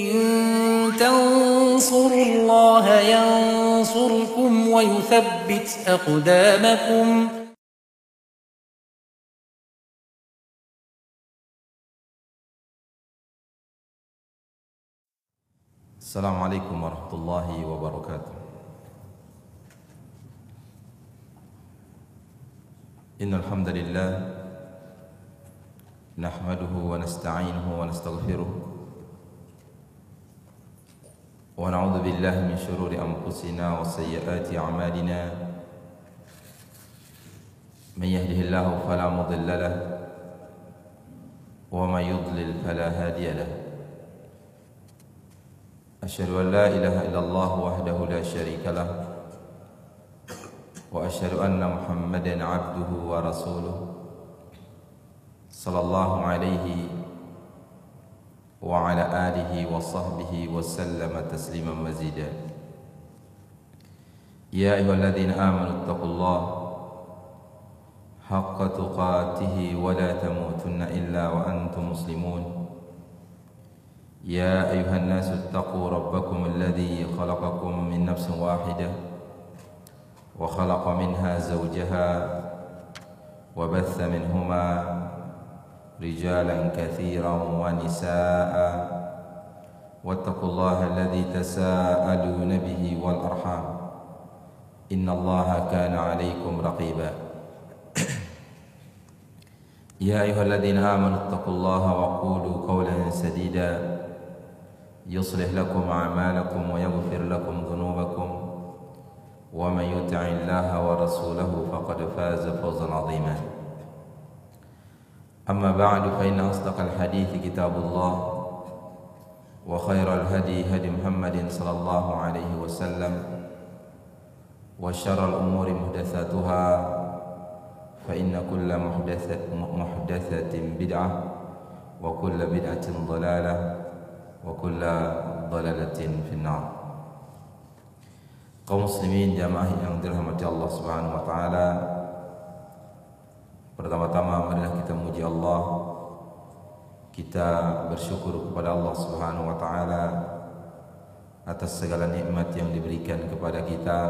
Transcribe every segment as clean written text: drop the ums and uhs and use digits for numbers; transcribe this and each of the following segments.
إن تنصروا الله ينصركم ويثبت أقدامكم. السلام عليكم ورحمة الله وبركاته. إن الحمد لله نحمده ونستعينه ونستغفره ونعوذ بالله من شرور أنفسنا وسيئات أعمالنا. من يهده الله فلا مضل له ومن يضلل فلا هادي له. أشهد أن لا إله إلا الله وحده لا شريك له وأشهد أن محمدا عبده ورسوله صلى الله عليه وعلى آله وصحبه وسلم تسليما مزيدا. يا أيها الذين آمنوا اتقوا الله حق تقاته ولا تموتن إلا وأنتم مسلمون. يا أيها الناس اتقوا ربكم الذي خلقكم من نفس واحدة وخلق منها زوجها وبث منهما رجالا كثيرا ونساء واتقوا الله الذي تساءلون به والأرحام إن الله كان عليكم رقيبا. يا أيها الذين آمنوا اتقوا الله وقولوا قولا سديدا يصلح لكم أعمالكم ويغفر لكم ذنوبكم ومن يطع الله ورسوله فقد فاز فوزا عظيما. أما بعد فإن أصدق الحديث كتاب الله وخير الهدي هدي محمد صلى الله عليه وسلم وشر الأمور محدثاتها فإن كل محدثة بدعة وكل بدعة ضلالة وكل ضلالة في النار. Kaum muslimin jamaah yang dirahmati Allah Subhanahu wa taala, pertama-tama marilah kita memuji Allah. Kita bersyukur kepada Allah Subhanahu wa taala atas segala nikmat yang diberikan kepada kita,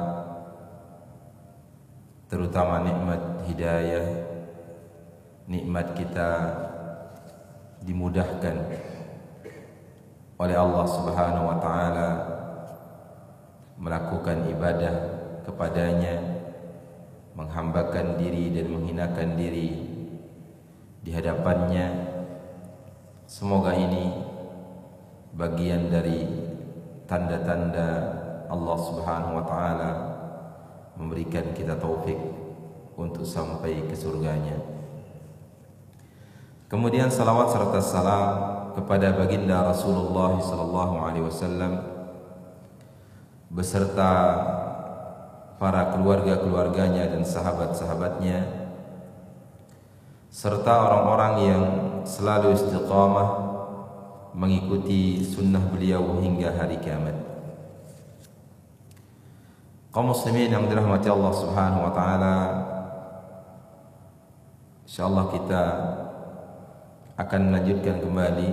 terutama nikmat hidayah, nikmat kita dimudahkan oleh Allah Subhanahu wa taala melakukan ibadah kepadanya, menghambakan diri dan menghinakan diri di hadapannya. Semoga ini bagian dari tanda-tanda Allah Subhanahu wa taala memberikan kita taufik untuk sampai ke surganya. Kemudian salawat serta salam kepada baginda Rasulullah sallallahu alaihi wasallam beserta para keluarga-keluarganya dan sahabat-sahabatnya, serta orang-orang yang selalu istiqamah mengikuti sunnah beliau hingga hari kiamat. Kaum muslimin yang dirahmati Allah Subhanahu wa taala, insyaallah kita akan melanjutkan kembali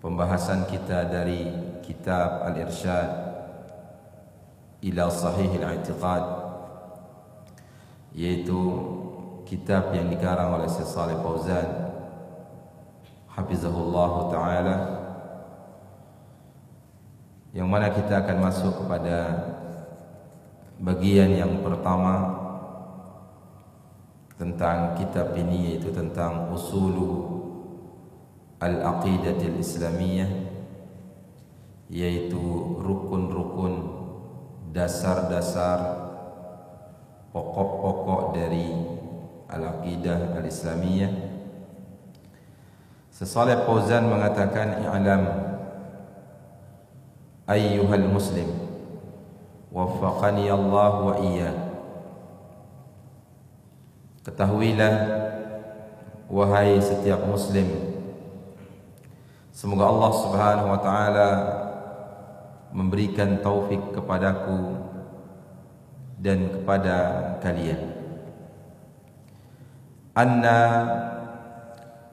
pembahasan kita dari kitab Al-Irsyad ila Sahih Al-I'tiqad, yaitu kitab yang dikarang oleh Syekh Shalih Fauzan hafizahullah taala, yang mana kita akan masuk kepada bagian yang pertama tentang kitab ini, yaitu tentang usulu al-aqidatil islamiyah, yaitu rukun-rukun, dasar-dasar, pokok-pokok dari al-aqidah al-islamiyah. Syekh Shalih Fauzan mengatakan, i'lam ayyuhal muslim waffaqani Allah wa iyyak. Ketahuilah wahai setiap muslim, semoga Allah Subhanahu wa taala memberikan taufik kepadaku dan kepada kalian. Anna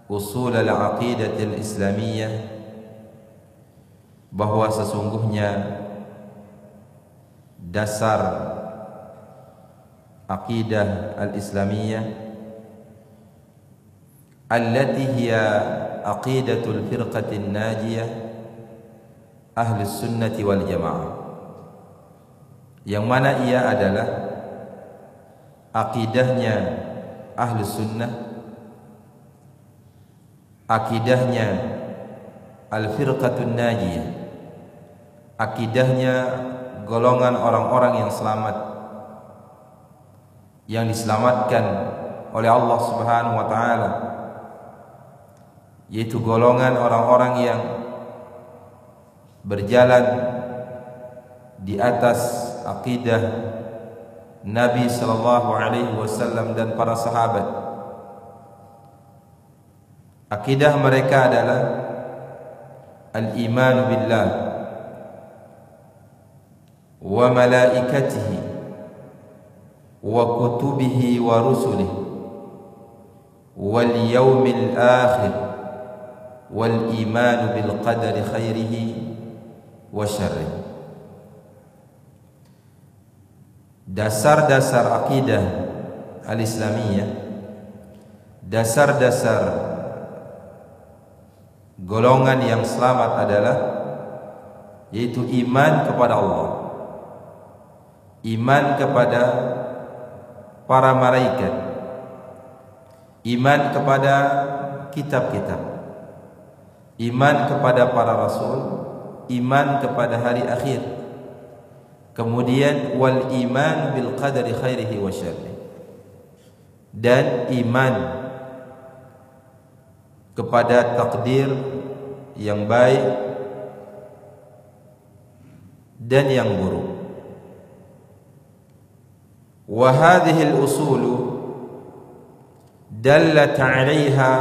usul al-aqidah al-islamiyah bahwa sesungguhnya dasar aqidah al-islamiyah allati hiya aqidatul firqatin najiyah ahli sunnati wal jamaah, yang mana ia adalah akidahnya ahli sunnah, akidahnya al-firqatun najiyah, akidahnya golongan orang-orang yang selamat, yang diselamatkan oleh Allah Subhanahu wa taala, yaitu golongan orang-orang yang berjalan di atas akidah Nabi sallallahu alaihi wasallam dan para sahabat. Akidah mereka adalah al-iman billah wa malaikatihi wa kutubihi wa rusulihi wal yawmil akhir wal iman bil qadari khairihi wa syarrihi. Dasar-dasar akidah al-islamiyah, dasar-dasar golongan yang selamat adalah yaitu iman kepada Allah, iman kepada para malaikat, iman kepada kitab-kitab, iman kepada para rasul, iman kepada hari akhir, kemudian wal iman bil qadari khairihi wa syarrihi, dan iman kepada takdir yang baik dan yang buruk. Wa hadhihi al-usul dallat 'alayha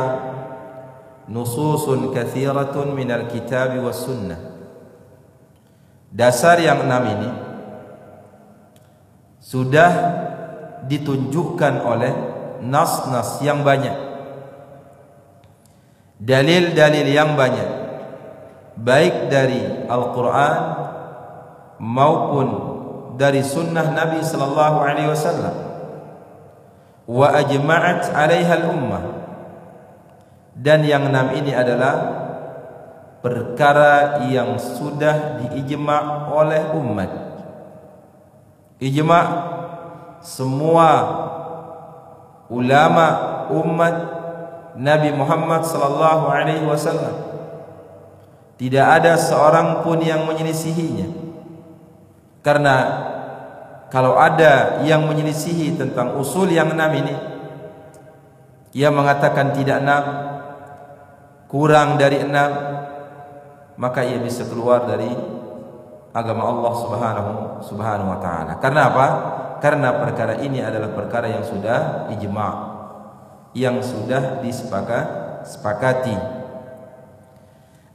nususun katsiratun min al-kitab was sunnah. Dasar yang 6 ini sudah ditunjukkan oleh nas-nas yang banyak, dalil-dalil yang banyak, baik dari Al-Quran maupun dari sunnah Nabi sallallahu alaihi wasallam. Wa ajma'at 'alaiha al-ummah, dan yang 6 ini adalah perkara yang sudah diijma' oleh umat. Ijma' semua ulama umat Nabi Muhammad sallallahu alaihi wasallam. Tidak ada seorang pun yang menyelisihinya. Karena kalau ada yang menyelisihi tentang usul yang 6 ini, ia mengatakan tidak 6, kurang dari 6, maka ia bisa keluar dari agama Allah subhanahu wa ta'ala. Karena apa? Karena perkara ini adalah perkara yang sudah ijma', yang sudah disepakati.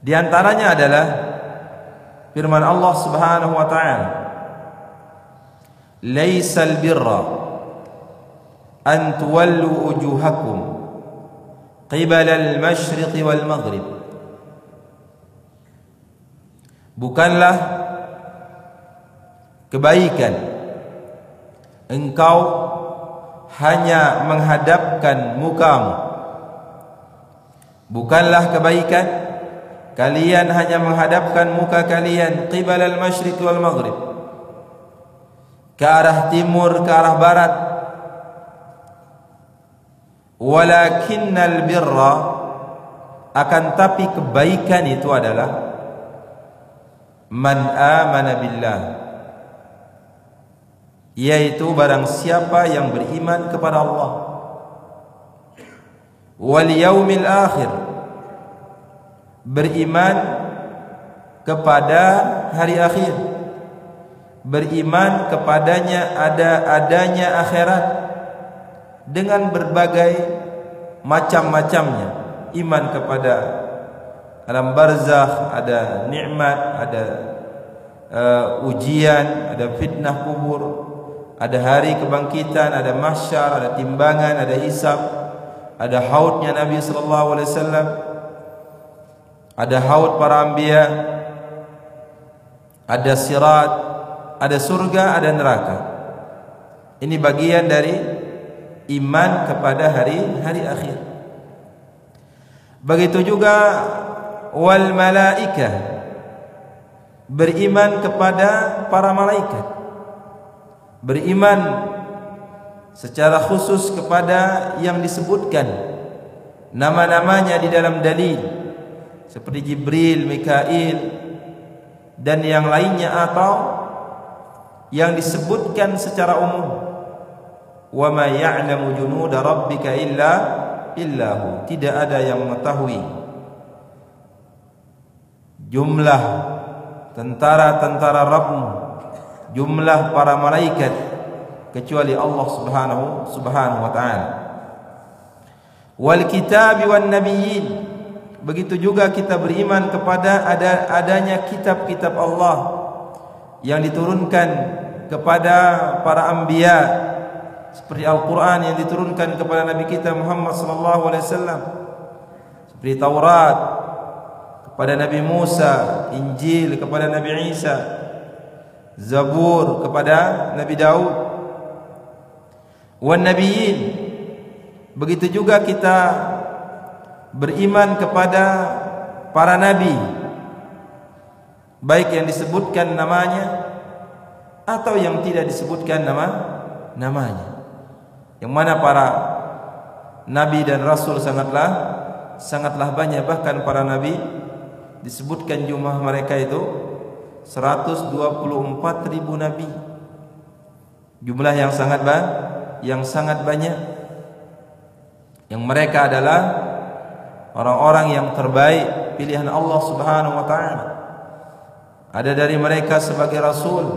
Di antaranya adalah firman Allah subhanahu wa ta'ala, laisal birra an tuwallu wujuhakum qibala al-masyriqi wal maghrib. Bukanlah kebaikan engkau hanya menghadapkan mukamu. Bukanlah kebaikan kalian hanya menghadapkan muka kalian qibala al-masyriq wal maghrib, ke arah timur, ke arah barat. Walakinnal birra, akan tapi kebaikan itu adalah man amana billah, yaitu barang siapa yang beriman kepada Allah, wal yaumil akhir, beriman kepada hari akhir, beriman kepadanya adanya akhirat dengan berbagai macam-macamnya. Iman kepada alam barzakh, ada nikmat, ada ujian, ada fitnah kubur, ada hari kebangkitan, ada mahsyar, ada timbangan, ada hisab, ada haudnya Nabi sallallahu alaihi wasallam, ada haud para anbiya, ada sirat, ada surga, ada neraka. Ini bagian dari iman kepada hari akhir. Begitu juga wal malaikah, beriman kepada para malaikat, beriman secara khusus kepada yang disebutkan nama-namanya di dalam dalil seperti Jibril, Mikail dan yang lainnya, atau yang disebutkan secara umum. Wa ma ya'lamu junuda rabbika illahu, tidak ada yang mengetahui jumlah tentara-tentara Rabbmu, jumlah para malaikat, kecuali Allah subhanahu wa ta'ala. Wal kitabi wan nabiyyin, begitu juga kita beriman kepada adanya kitab-kitab Allah yang diturunkan kepada para anbiya, seperti Al-Quran yang diturunkan kepada Nabi kita Muhammad sallallahu alaihi wasallam, seperti Taurat kepada Nabi Musa, Injil kepada Nabi Isa, Zabur kepada Nabi Daud. Wan nabiyyin, begitu juga kita beriman kepada para nabi, baik yang disebutkan namanya atau yang tidak disebutkan namanya. Yang mana para nabi dan rasul sangatlah banyak, bahkan para nabi disebutkan jumlah mereka itu 124.000 nabi. Jumlah yang sangat banyak, yang mereka adalah orang-orang yang terbaik pilihan Allah subhanahu wa ta'ala. Ada dari mereka sebagai rasul,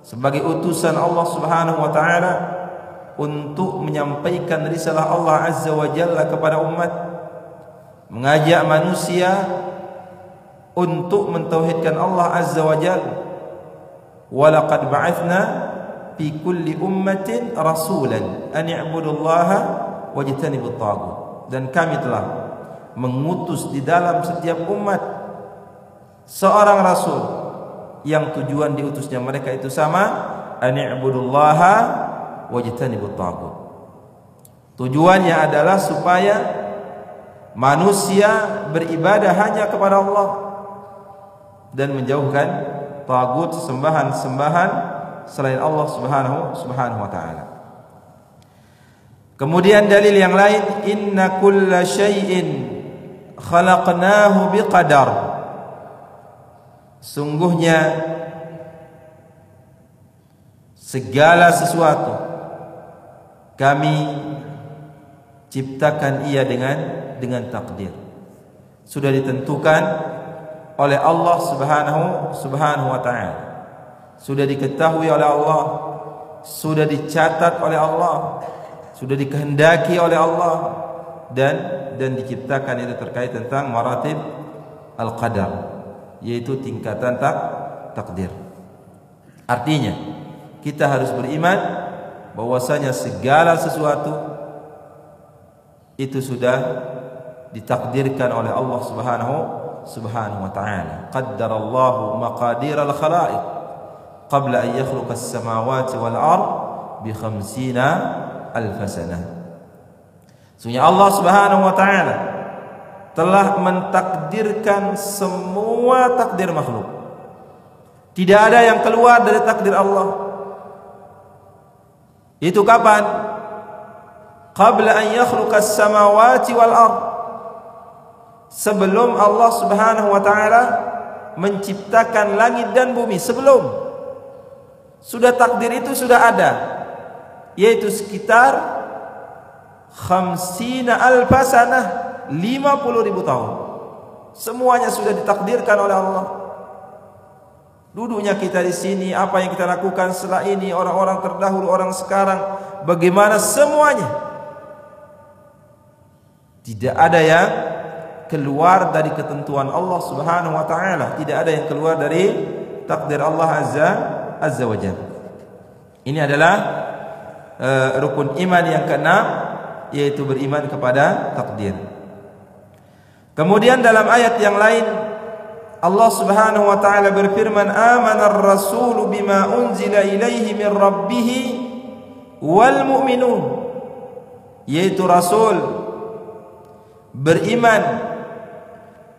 sebagai utusan Allah subhanahu wa ta'ala untuk menyampaikan risalah Allah azza wa jalla kepada umat, mengajak manusia untuk mentauhidkan Allah azza wa jalla. Wa laqad ba'athna fi kulli ummatin rasulan an i'budullaha wajtanibut taghut, dan kami telah mengutus di dalam setiap umat seorang rasul yang tujuan diutusnya mereka itu sama, an i'budullaha wajtanibut taghut. Tujuannya adalah supaya manusia beribadah hanya kepada Allah dan menjauhkan taghut, sembahan-sembahan selain Allah subhanahu wa ta'ala. Kemudian dalil yang lain, inna kulla syai'in khalaqnahu biqadar, sungguhnya segala sesuatu kami ciptakan ia dengan takdir, sudah ditentukan oleh Allah subhanahu wa ta'ala, sudah diketahui oleh Allah, sudah dicatat oleh Allah, sudah dikehendaki oleh Allah, dan diciptakan. Itu terkait tentang maratib al-qadar, yaitu tingkatan takdir. Artinya kita harus beriman bahwasanya segala sesuatu itu sudah ditakdirkan oleh Allah subhanahu wa ta'ala. Qaddarallahu maqadiral khalaiq qabla an yakhluqa as-samawati wal ard bi 50,000 sanah. Sesungguhnya Allah subhanahu wa ta'ala telah mentakdirkan semua takdir makhluk. Tidak ada yang keluar dari takdir Allah. Itu kapan? Qabla an yakhluqa as-samawati wal ard, sebelum Allah subhanahu wa ta'ala menciptakan langit dan bumi. Sebelum, sudah takdir itu sudah ada, yaitu sekitar 50,000 sanah, 50.000 tahun. Semuanya sudah ditakdirkan oleh Allah. Duduknya kita di sini, apa yang kita lakukan setelah ini, orang-orang terdahulu, orang sekarang, bagaimana, semuanya tidak ada yang keluar dari ketentuan Allah subhanahu wa ta'ala. Tidak ada yang keluar dari takdir Allah azza wa jalla. Ini adalah rukun iman yang keenam, yaitu beriman kepada takdir. Kemudian dalam ayat yang lain, Allah Subhanahu wa taala berfirman, "Amanar rasulu bima unzila ilaihi min rabbih wal mu'minun." Yaitu Rasul beriman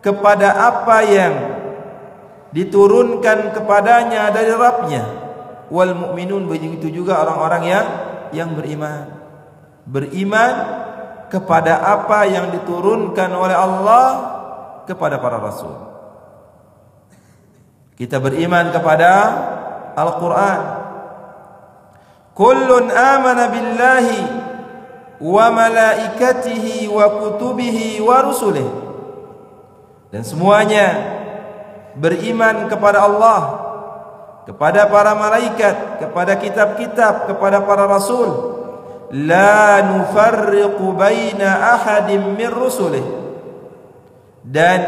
kepada apa yang diturunkan kepadanya dari Rabbnya. Wal mu'minun, begitu juga orang-orang yang beriman. Beriman kepada apa yang diturunkan oleh Allah kepada para rasul. Kita beriman kepada Al-Quran. Kullun amana billahi wa malaikatihi wa kutubihi wa rusulih. Dan semuanya beriman kepada Allah, kepada para malaikat, kepada kitab-kitab, kepada para rasul. La nufarriqu baina ahadin min rusulih. Dan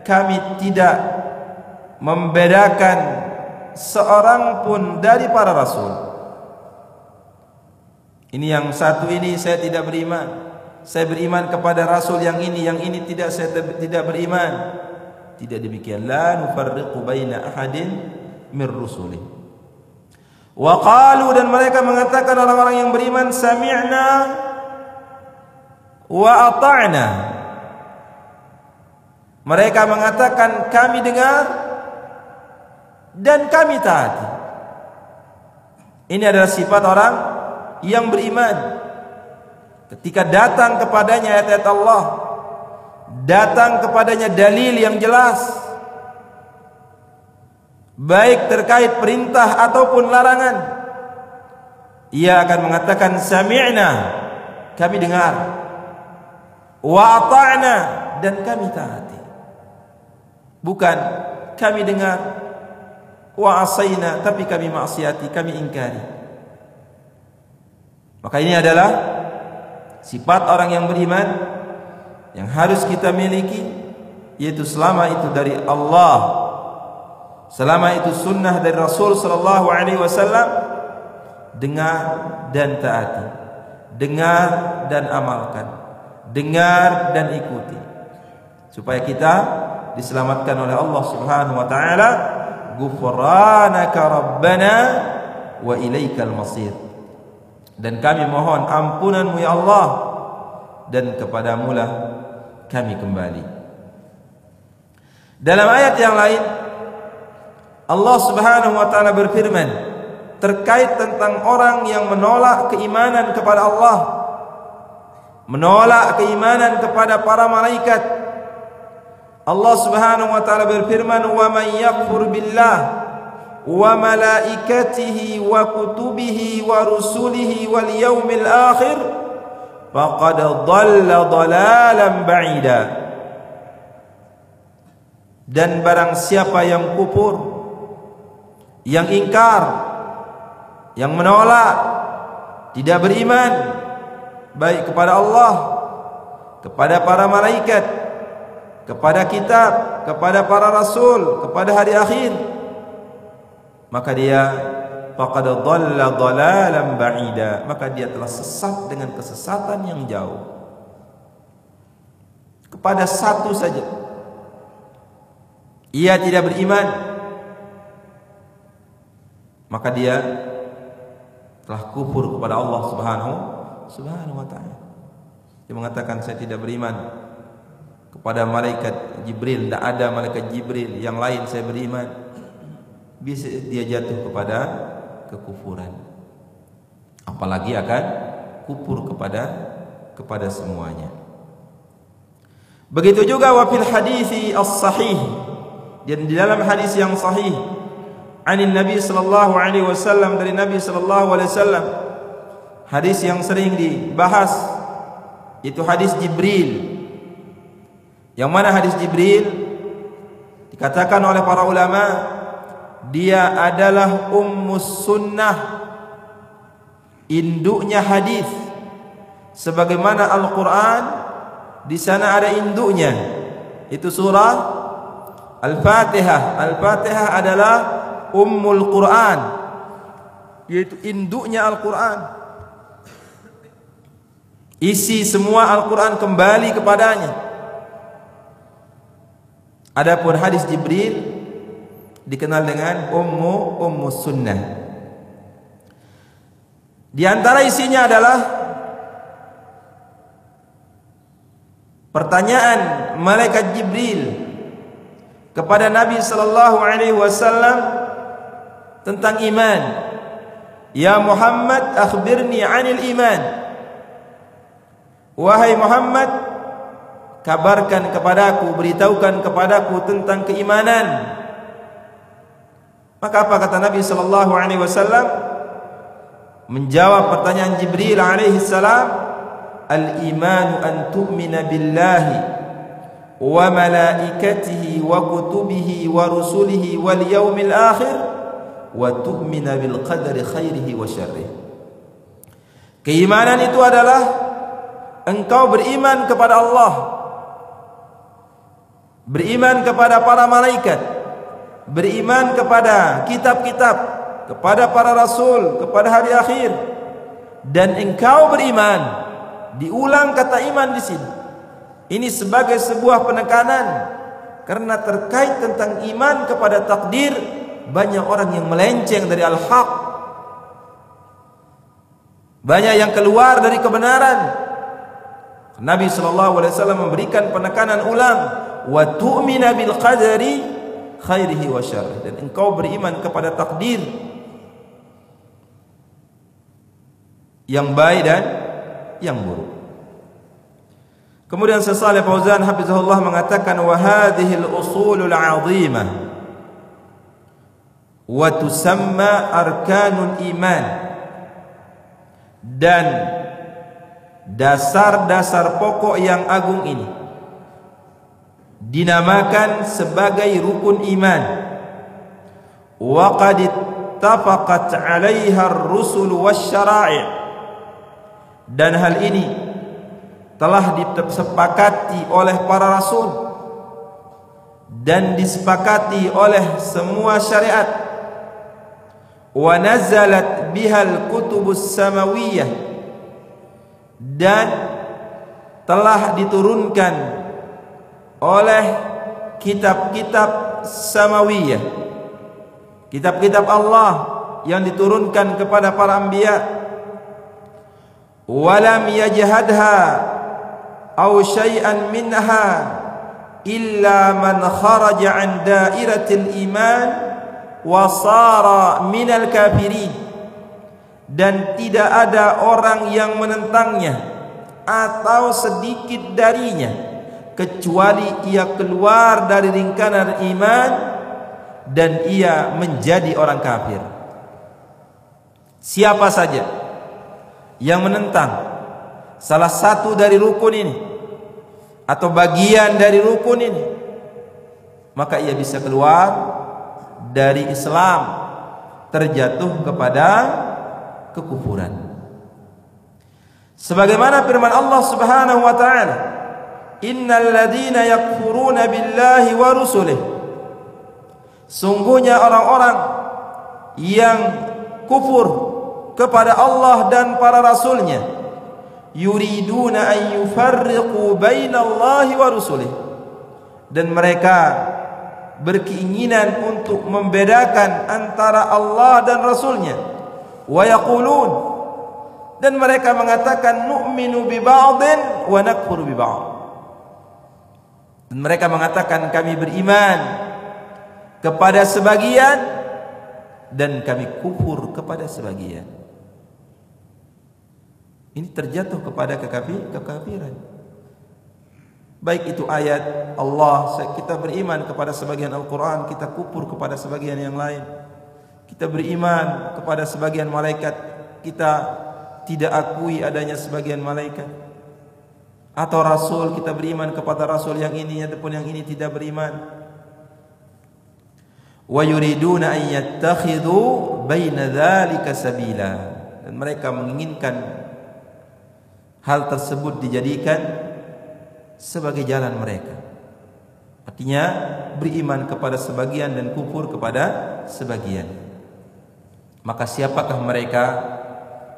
kami tidak membedakan seorang pun dari para rasul. Ini yang satu ini saya tidak beriman. Saya beriman kepada rasul yang ini tidak, saya tidak beriman. Tidak demikian. La nufarriqu baina ahadin min rusulih. Wa qalu, dan mereka mengatakan orang-orang yang beriman, sami'na wa ata'na. Mereka mengatakan kami dengar dan kami taati. Ini adalah sifat orang yang beriman. Ketika datang kepadanya ayat-ayat Allah, datang kepadanya dalil yang jelas, baik terkait perintah ataupun larangan, ia akan mengatakan sami'na, kami dengar, wa ata'na, dan kami taati. Bukan kami dengar, wa asaina, tapi kami maksiati, kami ingkari. Maka ini adalah sifat orang yang beriman yang harus kita miliki, yaitu selama itu dari Allah, selama itu sunnah dari Rasul sallallahu alaihi wasallam, dengar dan taati, dengar dan amalkan, dengar dan ikuti, supaya kita diselamatkan oleh Allah Subhanahu wa taala. Ghufranaka rabbana wa ilaikal masir. Dan kami mohon ampunanmu ya Allah, dan kepadamu lah kami kembali. Dalam ayat yang lain Allah Subhanahu wa taala berfirman terkait tentang orang yang menolak keimanan kepada Allah, menolak keimanan kepada para malaikat. Allah Subhanahu wa taala berfirman, "Wa man yakfur billah wa malaikatihi wa kutubihi wa rusulihi wal yaumil akhir faqad dhalla dhalalan ba'ida." Dan barang siapa yang kufur, yang ingkar, yang menolak, tidak beriman baik kepada Allah, kepada para malaikat, kepada kitab, kepada para rasul, kepada hari akhir, maka dia faqad dhalla dhalalan ba'ida, maka dia telah sesat dengan kesesatan yang jauh. Kepada satu saja ia tidak beriman, maka dia telah kufur kepada Allah Subhanahu wa taala. Dia mengatakan saya tidak beriman kepada malaikat Jibril, tidak ada malaikat Jibril, yang lain saya beriman. Bisa dia jatuh kepada kekufuran, apalagi akan kufur kepada semuanya. Begitu juga wa fil hadisi as-sahih, dan di dalam hadis yang sahih anin Nabi sallallahu alaihi wasallam, dari Nabi sallallahu alaihi wasallam, hadis yang sering dibahas, itu hadis Jibril. Yang mana hadis Jibril dikatakan oleh para ulama dia adalah ummus sunnah, induknya hadis. Sebagaimana Al-Quran, di sana ada induknya, itu surah Al-Fatihah. Al-Fatihah adalah ummul Quran, yaitu induknya Al-Quran. Isi semua Al-Quran kembali kepadanya. Adapun hadis Jibril dikenal dengan ummu sunnah. Di antara isinya adalah pertanyaan malaikat Jibril kepada Nabi sallallahu alaihi wasallam tentang iman. Ya Muhammad, akhbirni 'anil iman. Wahai Muhammad, kabarkan kepadaku, beritahukan kepadaku tentang keimanan. Maka apa kata Nabi sallallahu alaihi wasallam? Menjawab pertanyaan Jibril alaihi salam, al-imanu an tu'mina billahi wa malaikatihi wa kutubihi wa rusulihi wal yaumil akhir wa tu'mina bil qadari khairihi wa syarrihi. Keimanan itu adalah engkau beriman kepada Allah, beriman kepada para malaikat, beriman kepada kitab-kitab, kepada para rasul, kepada hari akhir, dan engkau beriman. Diulang kata iman di sini. Ini sebagai sebuah penekanan, karena terkait tentang iman kepada takdir banyak orang yang melenceng dari al-haq, banyak yang keluar dari kebenaran. Nabi sallallahu alaihi wasallam memberikan penekanan ulang, wa tu'mina bil qadari khairihi wa syarrihi, dan engkau beriman kepada takdir yang baik dan yang buruk. Kemudian Syekh Shalih Fauzan hafizahullah mengatakan, wa hadhil usulul 'azimah wa tusamma arkanul iman, dan dasar-dasar pokok yang agung ini dinamakan sebagai rukun iman. Wa qad ittafaqat 'alaiha ar-rusul wasyara'i', dan hal ini telah disepakati oleh para rasul dan disepakati oleh semua syariat. Wa nazalat bihal kutubus samawiyah, dan telah diturunkan oleh kitab-kitab samawiyah, kitab-kitab Allah yang diturunkan kepada para anbiya. Walam yajhadha aw syai'an minha illa man kharaja an dairatil iman wa sara minal kafirin, dan tidak ada orang yang menentangnya atau sedikit darinya kecuali ia keluar dari lingkaran iman dan ia menjadi orang kafir. Siapa saja yang menentang salah satu dari rukun ini atau bagian dari rukun ini, maka ia bisa keluar dari Islam, terjatuh kepada kekufuran. Sebagaimana firman Allah Subhanahu wa taala, innal ladzina yakfuruna billahi wa rusulihi, sungguhnya orang-orang yang kufur kepada Allah dan para rasulnya, yuriduna an yufarriqu bainallahi wa rusulihi, dan mereka berkeinginan untuk membedakan antara Allah dan rasulnya. Wa yaqulun, dan mereka mengatakan nu'minu bi ba'din wa nakfuru bi ba'd, dan mereka mengatakan kami beriman kepada sebagian dan kami kufur kepada sebagian. Ini terjatuh kepada kekafiran. Baik itu ayat Allah, kita beriman kepada sebagian Al-Quran, kita kufur kepada sebagian yang lain. Kita beriman kepada sebagian malaikat, kita tidak akui adanya sebagian malaikat. Atau Rasul, kita beriman kepada Rasul yang ini, ataupun yang ini tidak beriman. Wa yuriduna an yattakhidhu baina dzalika sabila, dan mereka menginginkan hal tersebut dijadikan sebagai jalan mereka. Artinya beriman kepada sebagian dan kufur kepada sebagian. Maka siapakah mereka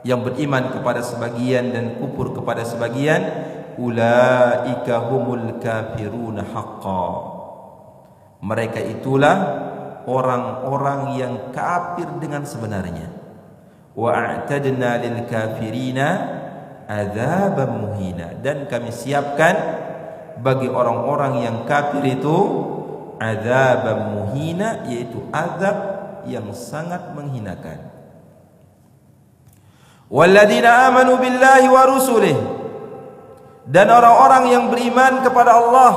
yang beriman kepada sebagian dan kufur kepada sebagian? Ulaika humul kafiruna haqqan. Mereka itulah orang-orang yang kafir dengan sebenarnya. Wa a'tadna lil kafirina adzaban muhina, dan kami siapkan bagi orang-orang yang kafir itu adzaban muhina, yaitu azab yang sangat menghinakan. Walladzina amanu billahi wa rusulihi, dan orang-orang yang beriman kepada Allah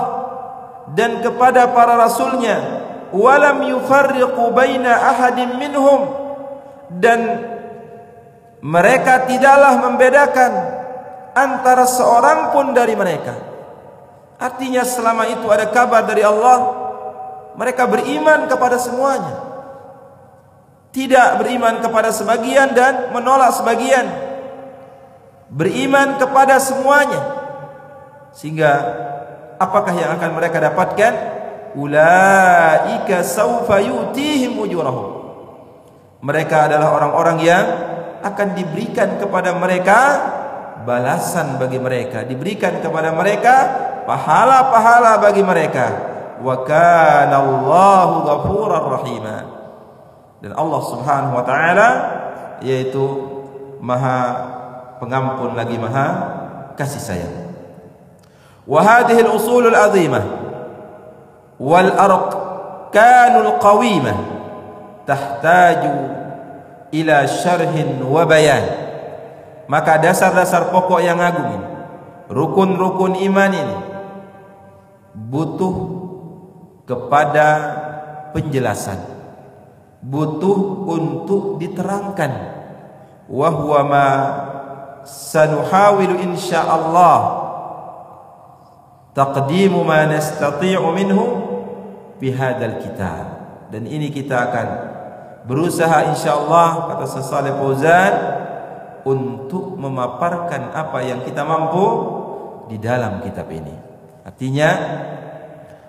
dan kepada para rasulnya, walam yufarriqu baina ahadin minhum, dan mereka tidaklah membedakan antara seorang pun dari mereka. Artinya selama itu ada kabar dari Allah, mereka beriman kepada semuanya, tidak beriman kepada sebagian dan menolak sebagian, beriman kepada semuanya. Sehingga apakah yang akan mereka dapatkan? Ulaika saufa yu'tihim ujurahum. Mereka adalah orang-orang yang akan diberikan kepada mereka balasan bagi mereka, diberikan kepada mereka pahala-pahala bagi mereka. Wa kana Allahu ghafurar rahima. Dan Allah Subhanahu wa taala yaitu Maha Pengampun lagi Maha Kasih sayang. Wa hadhihi al-usul al-'azimah wal arkanul qawimah tahtaju ila syarhin wa bayan. Maka dasar-dasar pokok yang agung ini, rukun-rukun iman ini butuh kepada penjelasan, butuh untuk diterangkan. Wa huwa ma sanuhawilu insyaallah taqdimu ma nastati'u minhu bihadzal kitab. Dan ini kita akan berusaha insyaallah, kata Syekh Shalih Fauzan, untuk memaparkan apa yang kita mampu di dalam kitab ini. Artinya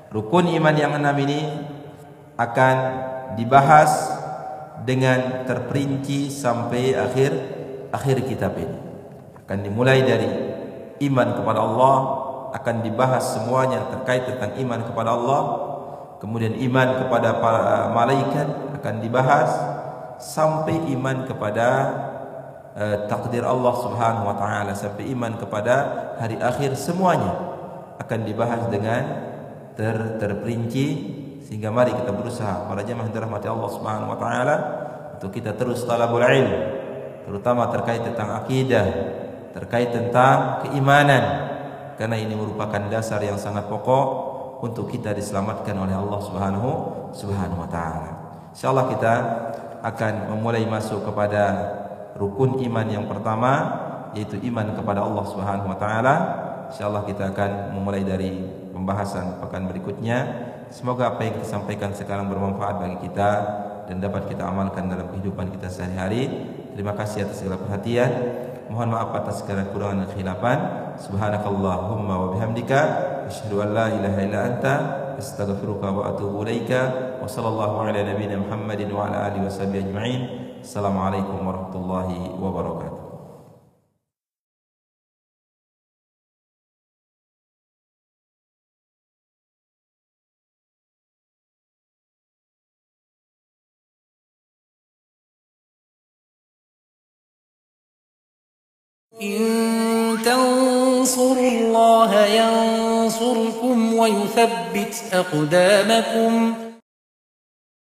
rukun iman yang 6 ini akan dibahas dengan terperinci sampai akhir kitab ini. Akan dimulai dari iman kepada Allah, akan dibahas semuanya terkait tentang iman kepada Allah. Kemudian iman kepada para malaikat akan dibahas, sampai iman kepada takdir Allah Subhanahu wa taala, sampai iman kepada hari akhir, semuanya akan dibahas dengan terperinci. Sehingga mari kita berusaha para jemaah yang dirahmati Allah Subhanahu wa taala untuk kita terus talabul ilm, terutama terkait tentang akidah, terkait tentang keimanan, karena ini merupakan dasar yang sangat pokok untuk kita diselamatkan oleh Allah Subhanahu wa taala. Insyaallah kita akan memulai masuk kepada rukun iman yang pertama, yaitu iman kepada Allah Subhanahu wa taala. Insyaallah kita akan memulai dari pembahasan pekan berikutnya. Semoga apa yang kita sampaikan sekarang bermanfaat bagi kita dan dapat kita amalkan dalam kehidupan kita sehari-hari. Terima kasih atas segala perhatian. Mohon maaf atas segala kekurangan dan khilafan. Subhanakallahumma wa bihamdika asyhadu an la ilaha illa anta astaghfiruka wa atubu ilaika. Wa sallallahu ala nabiyyina Muhammadin wa ala alihi washabihi ajma'in. Assalamualaikum warahmatullahi wabarakatuh. إن تنصروا الله ينصركم ويثبت أقدامكم